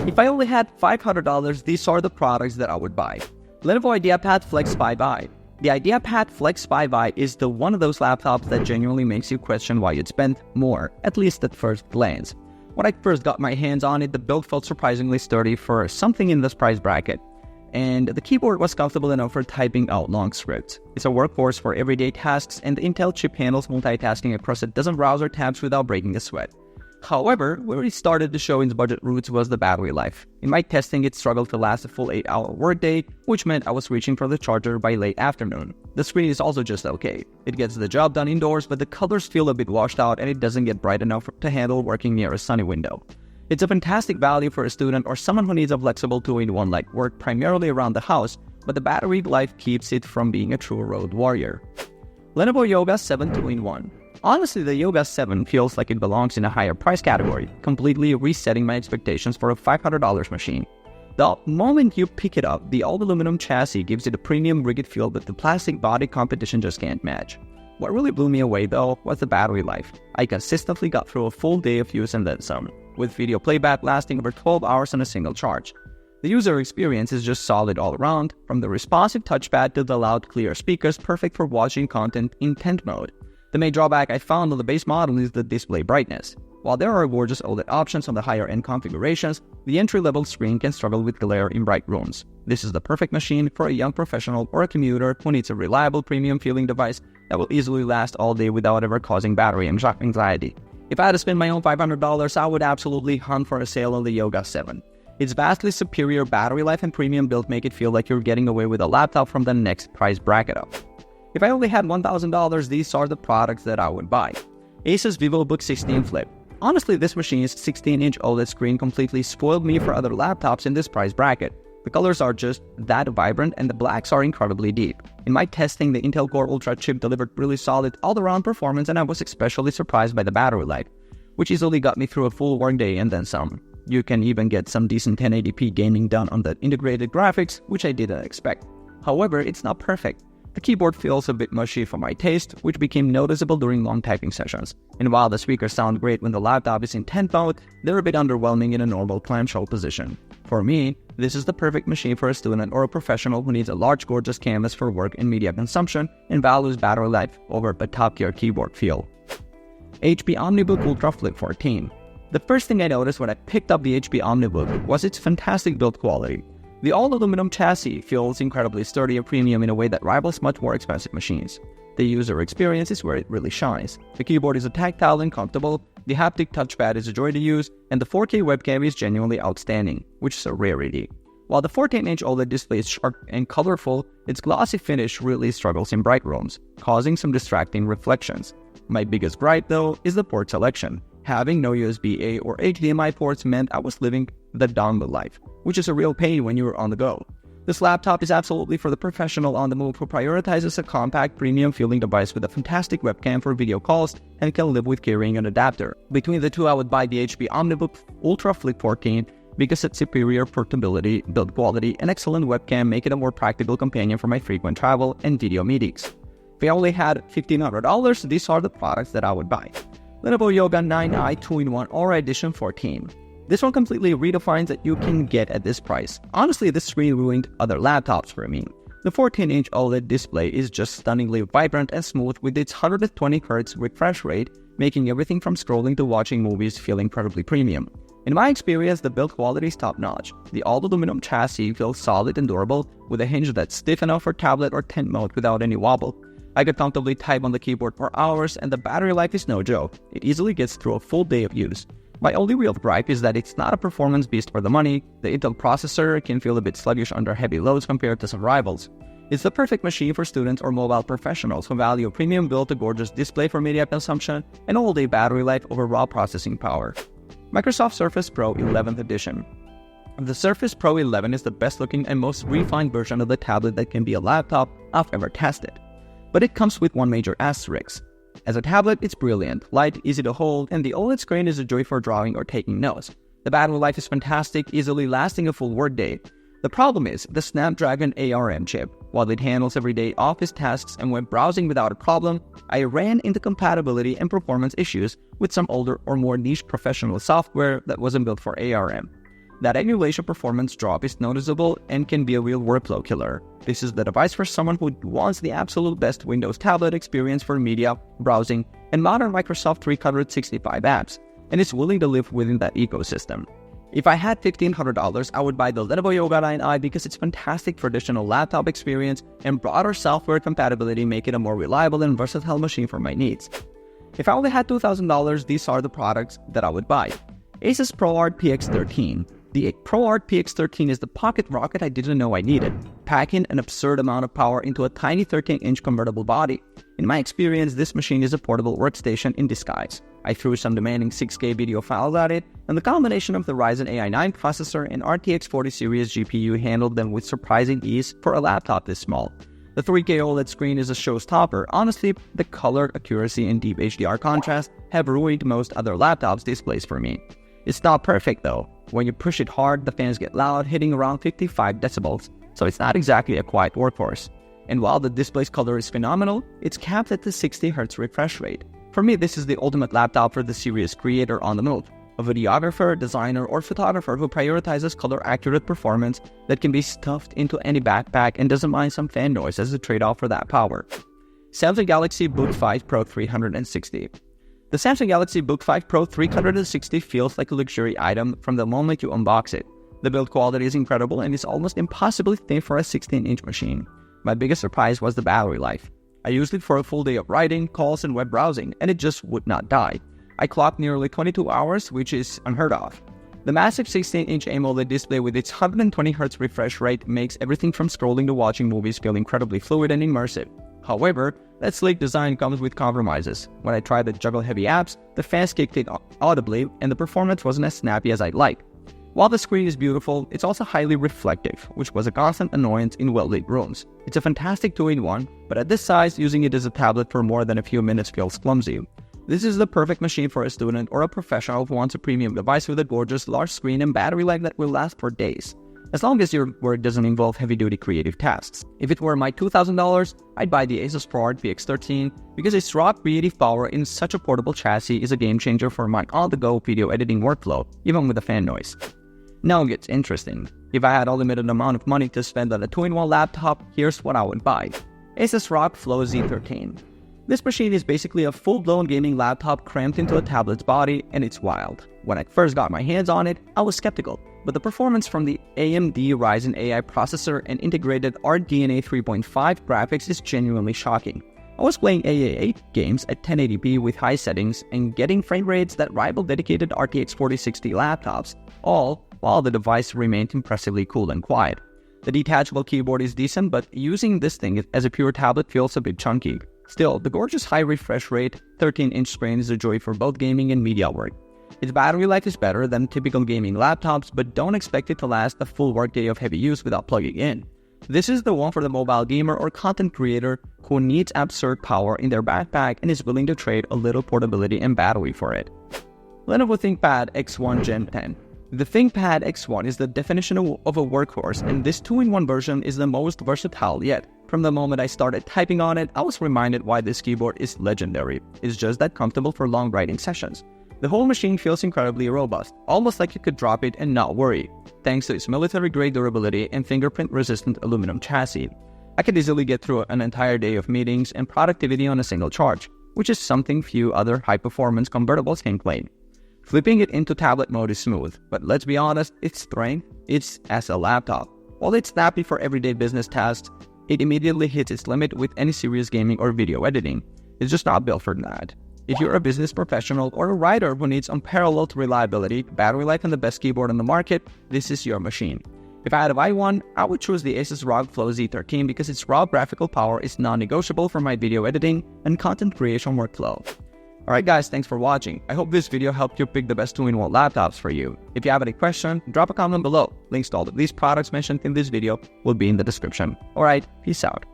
If I only had $500, these are the products that I would buy. Lenovo IdeaPad Flex 5i. The IdeaPad Flex 5i is the one of those laptops that genuinely makes you question why you'd spend more, at least at first glance. When I first got my hands on it, the build felt surprisingly sturdy for something in this price bracket, and the keyboard was comfortable enough for typing out long scripts. It's a workhorse for everyday tasks, and the Intel chip handles multitasking across a dozen browser tabs without breaking a sweat. However, where it started to show its budget roots was the battery life. In my testing, it struggled to last a full 8-hour workday, which meant I was reaching for the charger by late afternoon. The screen is also just okay. It gets the job done indoors, but the colors feel a bit washed out and it doesn't get bright enough to handle working near a sunny window. It's a fantastic value for a student or someone who needs a flexible 2-in-1 like work primarily around the house, but the battery life keeps it from being a true road warrior. Lenovo Yoga 7 2-in-1. Honestly, the Yoga 7 feels like it belongs in a higher price category, completely resetting my expectations for a $500 machine. The moment you pick it up, the all-aluminum chassis gives it a premium rigid feel that the plastic body competition just can't match. What really blew me away though was the battery life. I consistently got through a full day of use and then some, with video playback lasting over 12 hours on a single charge. The user experience is just solid all around, from the responsive touchpad to the loud clear speakers perfect for watching content in tent mode. The main drawback I found on the base model is the display brightness. While there are gorgeous OLED options on the higher-end configurations, the entry-level screen can struggle with glare in bright rooms. This is the perfect machine for a young professional or a commuter who needs a reliable premium-feeling device that will easily last all day without ever causing battery anxiety. If I had to spend my own $500, I would absolutely hunt for a sale on the Yoga 7. Its vastly superior battery life and premium build make it feel like you're getting away with a laptop from the next price bracket up. If I only had $1,000, these are the products that I would buy. Asus VivoBook 16 Flip. Honestly, this machine's 16-inch OLED screen completely spoiled me for other laptops in this price bracket. The colors are just that vibrant and the blacks are incredibly deep. In my testing, the Intel Core Ultra chip delivered really solid all-around performance and I was especially surprised by the battery life, which easily got me through a full workday and then some. You can even get some decent 1080p gaming done on the integrated graphics, which I didn't expect. However, it's not perfect. The keyboard feels a bit mushy for my taste, which became noticeable during long typing sessions. And while the speakers sound great when the laptop is in tent mode, they're a bit underwhelming in a normal clamshell position. For me, this is the perfect machine for a student or a professional who needs a large gorgeous canvas for work and media consumption and values battery life over a top-tier keyboard feel. HP OmniBook Ultra Flip 14. The first thing I noticed when I picked up the HP OmniBook was its fantastic build quality. The all-aluminum chassis feels incredibly sturdy and premium in a way that rivals much more expensive machines. The user experience is where it really shines. The keyboard is tactile and comfortable, the haptic touchpad is a joy to use, and the 4K webcam is genuinely outstanding, which is a rarity. While the 14-inch OLED display is sharp and colorful, its glossy finish really struggles in bright rooms, causing some distracting reflections. My biggest gripe, though, is the port selection. Having no USB-A or HDMI ports meant I was living the dongle life, which is a real pain when you're on the go. This laptop is absolutely for the professional on the move who prioritizes a compact, premium-feeling device with a fantastic webcam for video calls and can live with carrying an adapter. Between the two, I would buy the HP OmniBook Ultra Flip 14 because its superior portability, build quality, and excellent webcam make it a more practical companion for my frequent travel and video meetings. If I only had $1,500, these are the products that I would buy. Lenovo Yoga 9i 2-in-1 Aura Edition 14. This one completely redefines what you can get at this price. Honestly, this screen ruined other laptops for me. The 14-inch OLED display is just stunningly vibrant and smooth with its 120Hz refresh rate, making everything from scrolling to watching movies feel incredibly premium. In my experience, the build quality is top-notch. The all-aluminum chassis feels solid and durable, with a hinge that's stiff enough for tablet or tent mode without any wobble. I could comfortably type on the keyboard for hours, and the battery life is no joke. It easily gets through a full day of use. My only real gripe is that it's not a performance beast for the money. The Intel processor can feel a bit sluggish under heavy loads compared to some rivals. It's the perfect machine for students or mobile professionals who value a premium build, a gorgeous display for media consumption, and all-day battery life over raw processing power. Microsoft Surface Pro 11th Edition. The Surface Pro 11 is the best-looking and most refined version of the tablet that can be a laptop I've ever tested. But it comes with one major asterisk. As a tablet, it's brilliant, light, easy to hold, and the OLED screen is a joy for drawing or taking notes. The battery life is fantastic, easily lasting a full workday. The problem is the Snapdragon ARM chip. While it handles everyday office tasks and web browsing without a problem, I ran into compatibility and performance issues with some older or more niche professional software that wasn't built for ARM. That emulation performance drop is noticeable and can be a real workflow killer. This is the device for someone who wants the absolute best Windows tablet experience for media, browsing, and modern Microsoft 365 apps, and is willing to live within that ecosystem. If I had $1,500, I would buy the Lenovo Yoga 9i because its fantastic traditional laptop experience and broader software compatibility make it a more reliable and versatile machine for my needs. If I only had $2,000, these are the products that I would buy. Asus ProArt PX13. The ProArt PX13 is the pocket rocket I didn't know I needed, packing an absurd amount of power into a tiny 13-inch convertible body. In my experience, this machine is a portable workstation in disguise. I threw some demanding 6K video files at it, and the combination of the Ryzen AI 9 processor and RTX 40 series GPU handled them with surprising ease for a laptop this small. The 3K OLED screen is a showstopper. Honestly, the color accuracy and deep HDR contrast have ruined most other laptops' displays for me. It's not perfect though. When you push it hard, the fans get loud, hitting around 55 decibels, so it's not exactly a quiet workhorse. And while the display's color is phenomenal, it's capped at the 60Hz refresh rate. For me, this is the ultimate laptop for the serious creator on the move. A videographer, designer, or photographer who prioritizes color-accurate performance that can be stuffed into any backpack and doesn't mind some fan noise as a trade-off for that power. Samsung Galaxy Book 5 Pro 360. The Samsung Galaxy Book 5 Pro 360 feels like a luxury item from the moment you unbox it. The build quality is incredible and is almost impossibly thin for a 16-inch machine. My biggest surprise was the battery life. I used it for a full day of writing, calls, and web browsing, and it just would not die. I clocked nearly 22 hours, which is unheard of. The massive 16-inch AMOLED display with its 120Hz refresh rate makes everything from scrolling to watching movies feel incredibly fluid and immersive. However, that sleek design comes with compromises. When I tried to juggle heavy apps, the fans kicked in audibly, and the performance wasn't as snappy as I'd like. While the screen is beautiful, it's also highly reflective, which was a constant annoyance in well-lit rooms. It's a fantastic 2-in-1, but at this size, using it as a tablet for more than a few minutes feels clumsy. This is the perfect machine for a student or a professional who wants a premium device with a gorgeous large screen and battery life that will last for days, as long as your work doesn't involve heavy-duty creative tasks. If it were my $2,000, I'd buy the Asus ProArt PX13 because its raw creative power in such a portable chassis is a game-changer for my on-the-go video editing workflow, even with the fan noise. Now it gets interesting. If I had a limited amount of money to spend on a 2-in-1 laptop, here's what I would buy. Asus ROG Flow Z13. This machine is basically a full-blown gaming laptop crammed into a tablet's body, and it's wild. When I first got my hands on it, I was skeptical, but the performance from the AMD Ryzen AI processor and integrated RDNA 3.5 graphics is genuinely shocking. I was playing AA8 games at 1080p with high settings and getting frame rates that rival dedicated RTX 4060 laptops, all while the device remained impressively cool and quiet. The detachable keyboard is decent, but using this thing as a pure tablet feels a bit chunky. Still, the gorgeous high refresh rate 13-inch screen is a joy for both gaming and media work. Its battery life is better than typical gaming laptops, but don't expect it to last a full workday of heavy use without plugging in. This is the one for the mobile gamer or content creator who needs absurd power in their backpack and is willing to trade a little portability and battery for it. Lenovo ThinkPad X1 Gen 10. The ThinkPad X1 is the definition of a workhorse, and this 2-in-1 version is the most versatile yet. From the moment I started typing on it, I was reminded why this keyboard is legendary. It's just that comfortable for long writing sessions. The whole machine feels incredibly robust, almost like you could drop it and not worry, thanks to its military-grade durability and fingerprint-resistant aluminum chassis. I could easily get through an entire day of meetings and productivity on a single charge, which is something few other high-performance convertibles can claim. Flipping it into tablet mode is smooth, but let's be honest, its strength is as a laptop. While it's snappy for everyday business tasks, it immediately hits its limit with any serious gaming or video editing. It's just not built for that. If you're a business professional or a writer who needs unparalleled reliability, battery life, and the best keyboard on the market, this is your machine. If I had to buy one, I would choose the Asus ROG Flow Z13 because its raw graphical power is non-negotiable for my video editing and content creation workflow. Alright guys, thanks for watching. I hope this video helped you pick the best 2-in-1 laptops for you. If you have any question, drop a comment below. Links to all of these products mentioned in this video will be in the description. Alright, peace out.